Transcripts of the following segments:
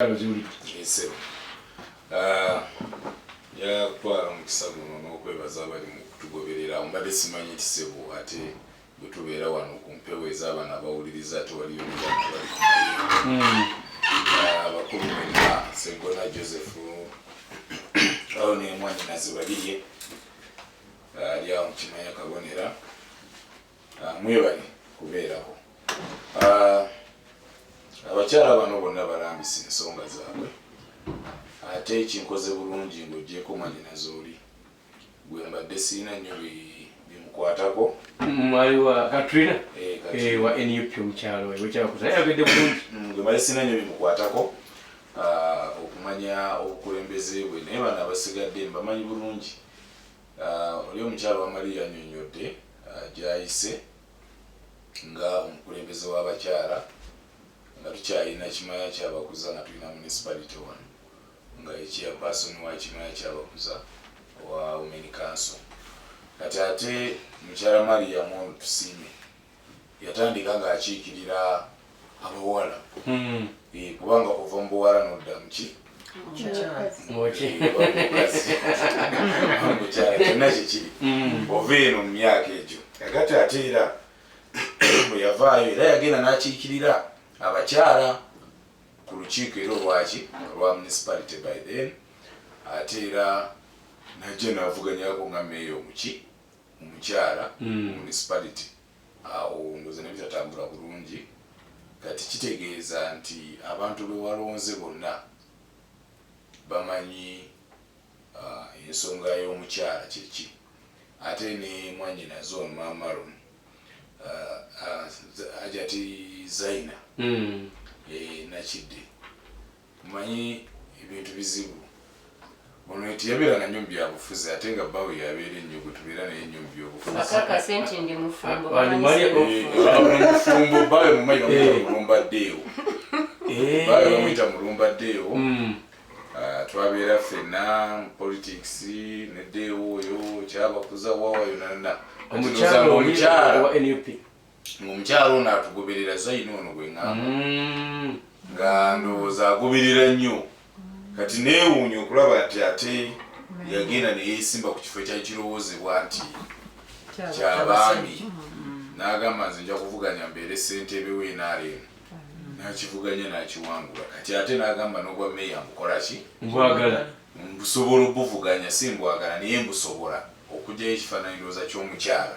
Ese ya twala mukisa guno n'okwebaza abali mu kutugoberera mbadde simanyi nti ssebo ate bwe tubeera wano ku mpewo ez'abaana abawuliriza tewaliyo mugano bali abakulu bonna Sseggona Joseph awo n'emwanyi Nazibaliye ali awo mu Kimanya Kabonera mwebale kubeeraho. Abakyala bano bonna balambisa ensonga zaabwe ate ekinkoze bulungi ng'oggyeko mwanyi Nazooli gwe mbadde siina nnyo bimukwatako mwaliwa Katrina wa NUP omukyalo we kyakuzayagedde bulungi gwe mbadde siina nnyo bimukwatako okumanya obukulembeze bwe naye bano abasigadde mbamanyi bulungi. Oli omukyalo wa Maria annyonnyodde gy'ayise nga omukulembeze w'abakyala nga tukyalina Kimanya Kyabakuza nga tulina municipality wano nga chairperson wa Kimanya Kyabakuza wa Women Council. Kati ate mukyala Maria Mwono Tusiime yatandika ng'akiikirira abawala kubanga kuva mu buwala n'odda muki kyonna kikiri ova eno mu myaka egyo yakati ate era bwe yavaayo era yagenda n'akiikirira abakyala ku lukiiko era olwaki olwa municipality by then ate era najja n'avuganyako nga meeyo omuki omukyala municipality awo ndoze ne bitatambula bulungi. Kati kitegeeza nti abantu be walonze bonna bamanyi ensonga y'omukyala kyeki ate ne mwanyi Nazo Mamaron Ajati Zaina nakidde manyi ebintu bizibu ono etiyabeera na nnyo byabufuzi ate nga bbawe yabeera ennyo gwe tubeera naye nnyo mufumbo bbawe mumanyi bamuyita Mulumbaddeewo bbawe bamuyita Mulumbaddeewo twabeera ffenna politics ne Ddeewo oyo Kyabakuza wawa yonana omukyala ono atugoberera Zaina ono gwe ŋŋamba nga ndowooza agoberera nnyo. Kati neewuunya okulaba nti ate yagenda ne yeesimba ku kifo ekyali kirowoozebwa nti ky'abaami n'agamba nze nja kuvuganya mbeere ssentebe w'NRM n'akivuganya n'akiwangula. Kati ate n'agamba n'obwa meeya mbukola ki mbusobola obuvuganya si mbwagala naye mbusobola okugyayo ekifaananyiriza ky'omukyala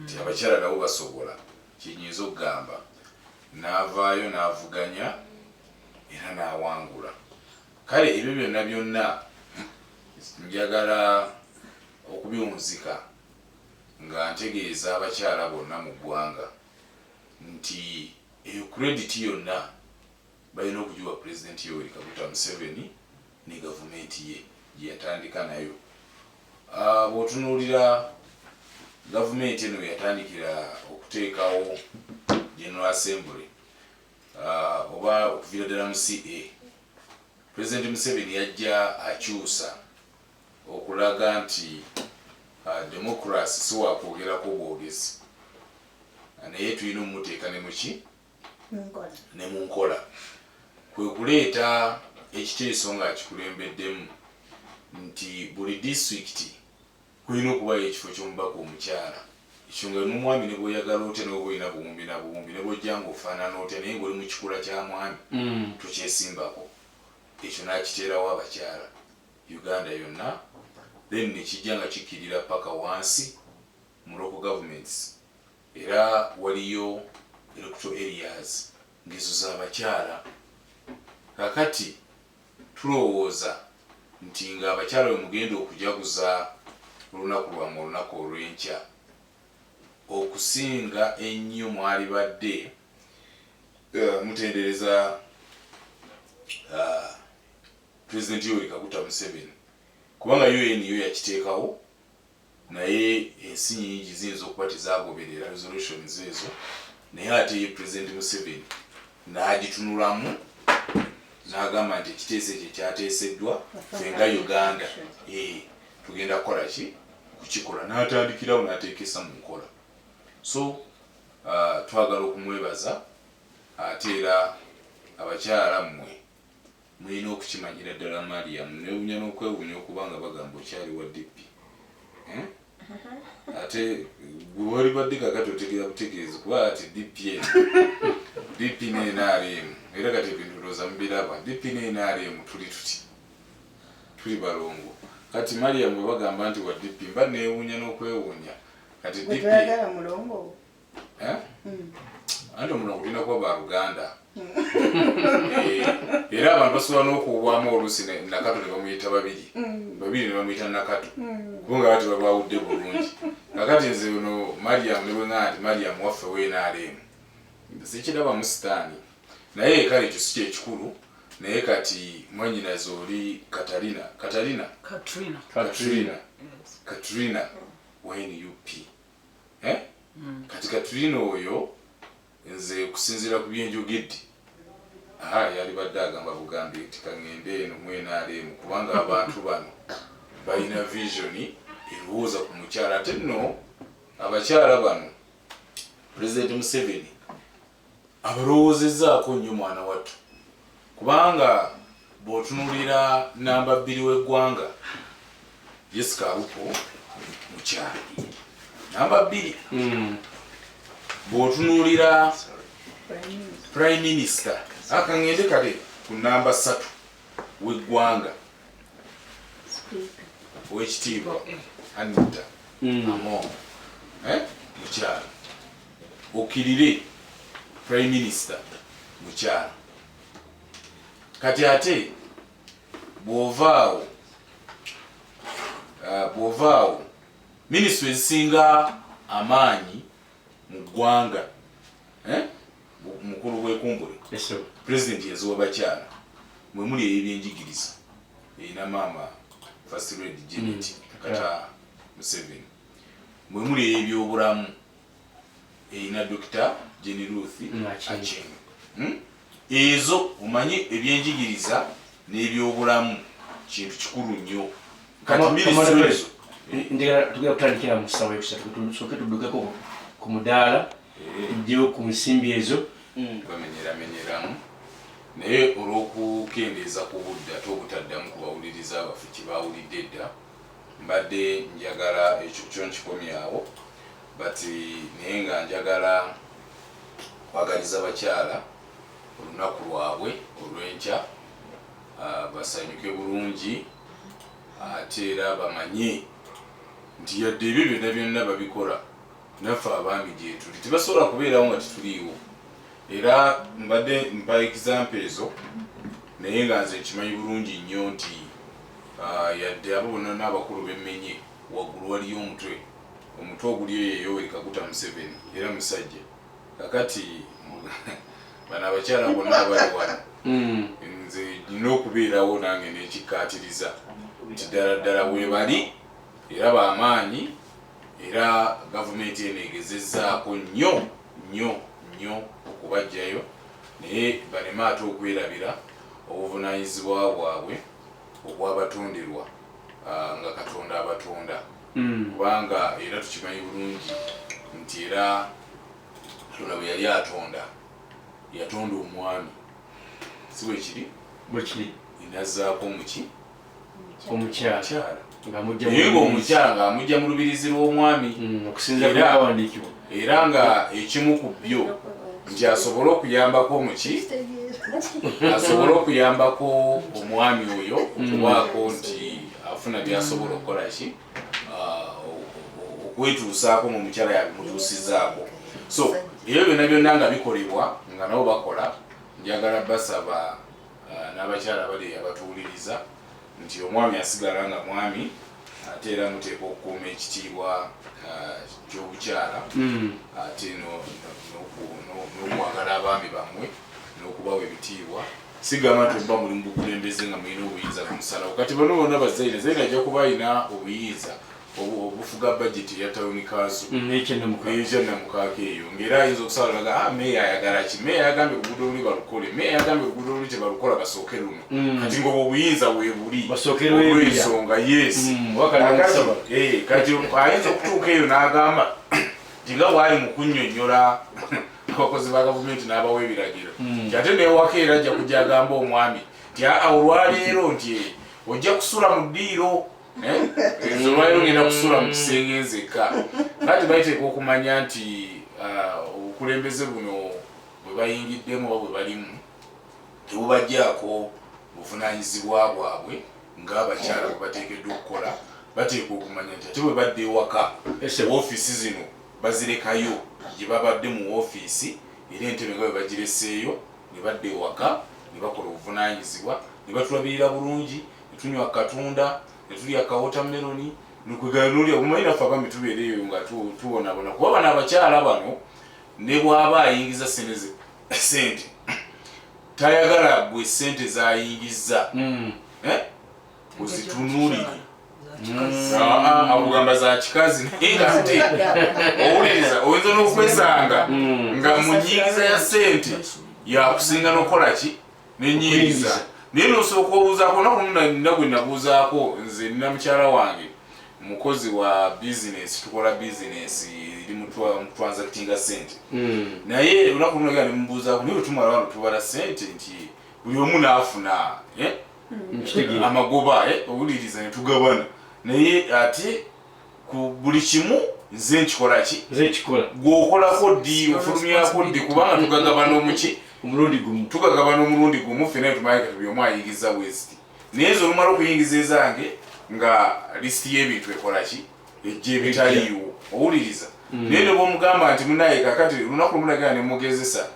nti abakyala nabo basobola kinyiza okugamba. N'avaayo n'avuganya era n'awangula. Kale ebyo byonna byonna njagala okubyumuzika nga ntegeeza abakyala bonna mu ggwanga nti eyo credit yonna balina okugiwa Pulezidenti Yoweri Kaguta Museveni ne gavumenti ye gye yatandika nayo. Bw'otunuulira gavumenti eno yatandikira okuteekawo General Assembly oba okuviira ddala mu CA, Pulezidenti Museveni yajja akyusa okulaga nti democracy si wakwogerako bwogezi naye tulina omuteeka ne muki ne mu nkola. Kwe kuleeta ekiteeso nga kikulembeddemu nti buli disitulikiti kulina okubayo ekifo ky'omubaka omukyala. Ekyo nga n'omwami ne bw'oyagala otya n'oba olina buwumbi na buwumbi ne bw'ojja ng'ofaanana otya naye ng'oli mu kikula kya mwami tokyesimbako. Ekyo n'akiteerawo abakyala Uganda yonna, then ne kijja nga kikkirira paka wansi mu local governments era waliyo electoral areas ng'ezo z'abakyala. Kakati tulowooza nti ng'abakyala bwe mugenda okujaguza olunaku lwammwe olunaku olw'enkya okusinga ennyo mwali badde mutendereza Pulezidenti Yoweri Kaguta Museveni kubanga UN yo yakiteekawo naye ensi nyingi ziyinza okuba tezaagoberera resolutions ezo naye ate ye Pulezidenti Museveni n'agitunulamu n'agamba nti ekiteeso ekyo kyateeseddwa ffe nga Uganda tugenda kukola ki kukikola n'atandikirawo n'ateekesa mu nkola. So twagala okumwebaza ate era abakyala mmwe mulina okukimanyira ddala Mariam newunya n'okwewunya okubanga bagamba okyali wa DP ate gwe wali badde kakati otegera butegeezi kuba ati DP ne NRM era kati ebintu looza mubiraba DP ne NRM tuli balongo kati Mariam bwe bagamba nti wa DP mba newunya n'okwewunya kati DP anti omulongo tulina kuba baluganda era abantu basobola n'okuwaamu oluusi Nakato ne bamuyita babiri ne bamuyita Nakato kubanga bati babawudde bulungi kakati nze ono Mariam ne bwe nti Mariam waffe w'NRM sikirabamu sitaani naye kale ekyo si kyekikulu naye kati mwanyinaze oli Katrina wa NUP kati Katrina oyo nze kusinziira ku byenjogedde yali badde agamba Bugambe nti kaŋŋende eno mu NRM kubanga abantu bano balina visioni erowooza ku mukyala ate nno abakyala bano President Museveni abalowoozezaako nnyo mwana wattu kubanga bw'otunuulira namba 2 w'eggwanga Jessica Alupo mukyala namba 2 bw'otunuulira Prime Minister akaŋŋende kale ku namba 3 w'eggwanga Oweekitiibwa Anita Among mukyala Okirire Prime Minister mukyala kati ate bw'ovaawo minisitule ezisinga amaanyi mu ggwanga mukulu w'ekumbule President yaziwa bakyala mwe muli ey'ebyenjigiriza erina maama First Lady Janet Kata Museveni mwe muli ey'ebyobulamu erina Dr. Jenny Ruth Aceng ezo omanyi ebyenjigiriza n'ebyobulamu kintu kikulu nnyo kati minisitule ezo tugenda kutandikira mu ssaawa ekusatu tusooke tuddukeko ku mudaala ejjewo ku nsimbi ezo bamenyeramenyeramu naye olw'okukendeeza ku budde ate obutaddamu kubawuliriza abaffe kibawulidde dda mbadde njagala ekyo kyo nkikomyawo naye nga njagala kwagaliza bakyala olunaku lwabwe olw'enkya basanyuke bulungi ate era bamanye nti yadde ebyo byonna byonna babikola naffe abaami gye tuli tebasobola kubeerawo nga tituliiwo era mbadde mpa example ezo naye nga nze nkimanyi bulungi nnyo nti yadde abo bonna n'abakulu b'emmenye waggulu waliyo omutwe oguli eyo Yoweri Kaguta Museveni era musajja kakati bano abakyala bonna abali wano nze nina okubeerawo nange nekikkaatiriza nti ddala weebali era bamaanyi era gavumenti eno egezezzaako nnyo okubajjayo naye baleme ate okwerabira obuvunaanyizibwa bwabwe obwabatonderwa nga Katonda abatonda kubanga era tukimanyi bulungi nti era Katonda bwe yali atonda yatonda omwami si bwe kiri inazzaako omukyala naye ng'omukyala ng'amugya mu lubirizi lw'omwami era nga ekimu ku byo nti asobole okuyambako asobole okuyambako omwami oyo okubaako nti afuna byasobola okukola ki okwetuusaako mu mukyala yabimutuusizzaako so ebyo byonna nga bikolebwa nga nabo bakola njagala basaba n'abakyala bali abatuwuliriza nti omwami asigala nga mwami ate era muteeka okukuuma ekitiibwa ky'obukyala ate n'okwagala abaami bammwe n'okubawa ebitiibwa sigamba nti oba muli mu bukulembeze nga mulina obuyinza kumusalawo kati bano bonna bazaire zaire ajja kuba alina obuyinza obufuga budget ya town council n'ekyennamukaaka eyo ng'era ayinza okusalaga meeya ayagala ki meeya agambye oluguudo luli balukole meeya agambye oluguudo luli tebalukola basooke luno kati ng'obwo obuyinza weebuli olw'ensonga kati ayinza okutuuka eyo n'agamba nti nga bwali mu kunnyonnyola abakozi ba gavumenti n'abawa ebiragiro nti ate newaka era ajja kujja agamba omwami nti olwaleero nti ojja kusula mu ddiiro olwaleero ngenda kusula mu kisenge nzekka kati bayiteeka okumanya nti obukulembeze buno bwe bayingiddemu oba bwe balimu tebubajjaako buvunaanyizibwa bwabwe ng'abakyala bwe bateekeddwa okukola bateekwa okumanya nti ate bwe badde ewaka woofiisi zino bazirekayo gye babadde mu woofiisi era entebe nga bwe bagireseeyo ne badde ewaka ne bakola obuvunaanyizibwa ne batulabirira bulungi ne tunywa katunda ne tulya kawotameroni nokwegaanulya obumanyi naffe abami tubeera eyo nga tubonabona kuba bano abakyala bano ne bw'aba ayingiza sente tayagala gwe sente zayingizza ozitunuulire akugamba za kikazi naye nga ate owuliriza oyinza n'okwesanga nga mu nyingiza ya sente yakusinga n'okola ki nenyingiza naye nosooka obuuzaako nakununa gwe nabuuzaako nze nina mukyala wange mukozi wa bizinesi tukola bizinesi eri mu transactinga sente naye olunaku luno genda nemubuuzaako naye wetumala wano tubala sente nti buli omu naafuna amagoba owuliriza netugabana naye ate ku buli kimu nze nkikola ki gweokolako ddi ofulumyako ddi kubanga tugagabana omuki tugagabana omulundi gumu fena tumayika tuli omu ayingiza westi naye ezo olumala okuyingiza ezange nga lisiti y'ebintu ekola ki ejja ebitaliiwo owuliriza naye ne bwomugamba nti munaye kakati olunaku lumulagera nemugezesa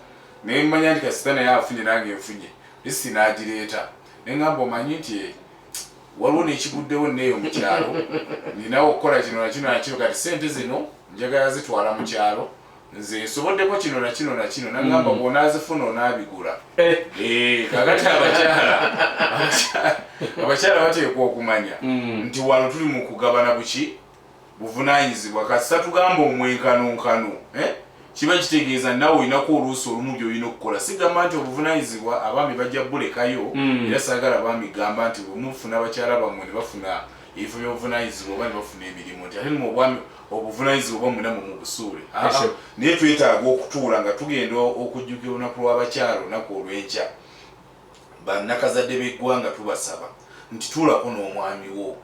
naye mmanya nti kasita naye afunye nange nfunye lisiti n'agireeta naye ngamba omanyi nti waliwo n'ekiguddewo neeyo mu kyalo ninawo okukola kino nakino nakino kati sente zino njagala zitwala mu kyalo nze nsoboddeko kino nakino nakino nagamba bw'onaazifuna onaabigula kakati abakyala bateekwa okumanya nti wano tuli mu kugabana buki buvunaanyizibwa kasita tugamba omwenkanonkano kiba kitegeeza nawe olinaku oluusi olumu gy'olina okukola sigamba nti obuvunaanyizibwa abaami bajja bulekayo era saagala abaami gamba nti bwe mufuna abakyala bammwe ne bafuna ebifo by'obuvunaanyizibwa oba ne bafuna emirimu nti ate mu obuvunaanyizibwa oba mwena mumubusuule naye twetaaga okutuula nga tugenda okujjukira olunaku lw'abakyala olunaku olw'enkya bannakazadde b'eggwanga tubasaba nti tuulako n'omwami wo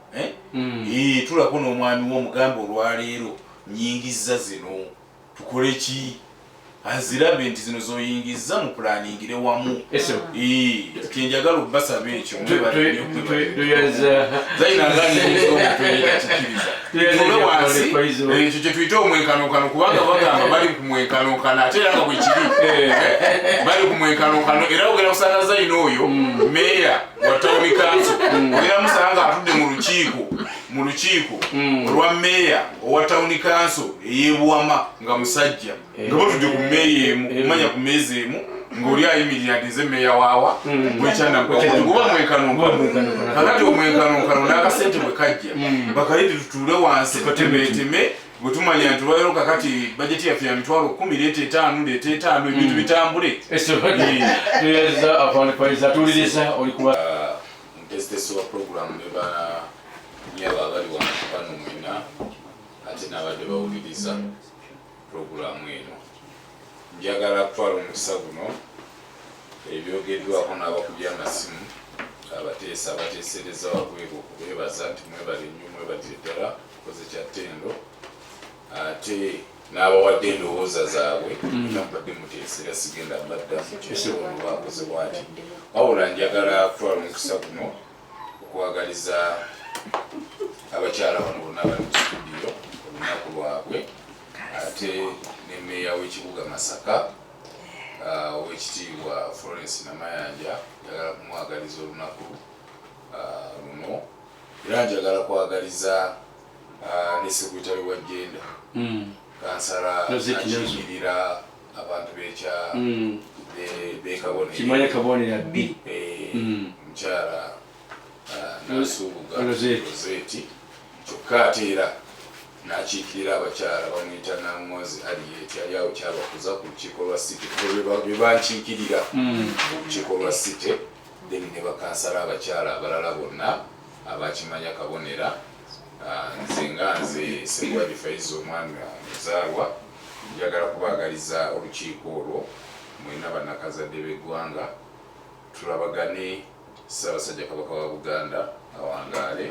tuulako n'omwami wo mugambe olwaleero nnyingizza zino tukole ki azirabe nti zino zoyingizza mu pulaningire wamu kenjagala obbasaba ekyo tule wansi ekyo kyetuyite omwenkanonkano kubanga bagamba bali ku mwenkanonkano ate era nga bwe kiri bali ku mwenkanonkano era ogenda kusanga zayina oyo meeya wa tawuni kanso ogenda musanga nga atudde mu lukiiko olwa meeya owa tawuni kanso ey'ebuwama nga musajja nga batudde ku meeya emu kumanya ku meeza emu ng'oli ayimirira nti nze meeya waawa bwekyanaguba mwenkanonkano kakati omwenkanonkano n'akasente bwe kajja bakalidi tutuule wansi tutemeeteme bwe tumanya nti olwaleero kakati bajeti yaffe ya mitwalo 10 leeta 5 ebintu bitambule mutesitesi wa programu ne banyabo abali wano mwena ate n'abadde bawuliriza programu eno njagala kutwala omukisa guno ebyogeddwako n'abakubya amasimu abateesereza wabweru okubeebaza nti mwebale nnyo mwebadire ddala koze kyattendo ate n'abawadde endowooza zaabwe nabadde muteesera sigenda baddamu kyesoono bakoze bwati wabula njagala kutwala omukisa guno okwagaliza abakyala bano bonna bali mu studio olunaku lwabwe ate ne meeya w'ekibuga Masaka owekitiibwa Florence Namayanja njagala kumwagaliza olunaku luno era njagala kwagaliza ne sekretary wa jenda kansala nakiyirira abantu bekabonera mukyala Nasubuga Roseti kyokka ate era nakiikirira abakyala bamuyita Namwozi Harriet yali awo kyabakuza ku lukiiko lwa City bye bankiikirira ku lukiiko lwa City then ne bakansala abakyala abalala bonna abakimanya kabonera nze Ssengwadi Faizo omwana muzaalwa njagala kubaagaliza olukiiko olwo mwena bannakazadde b'eggwanga tulabagane Ssaabasajja Kabaka wa Buganda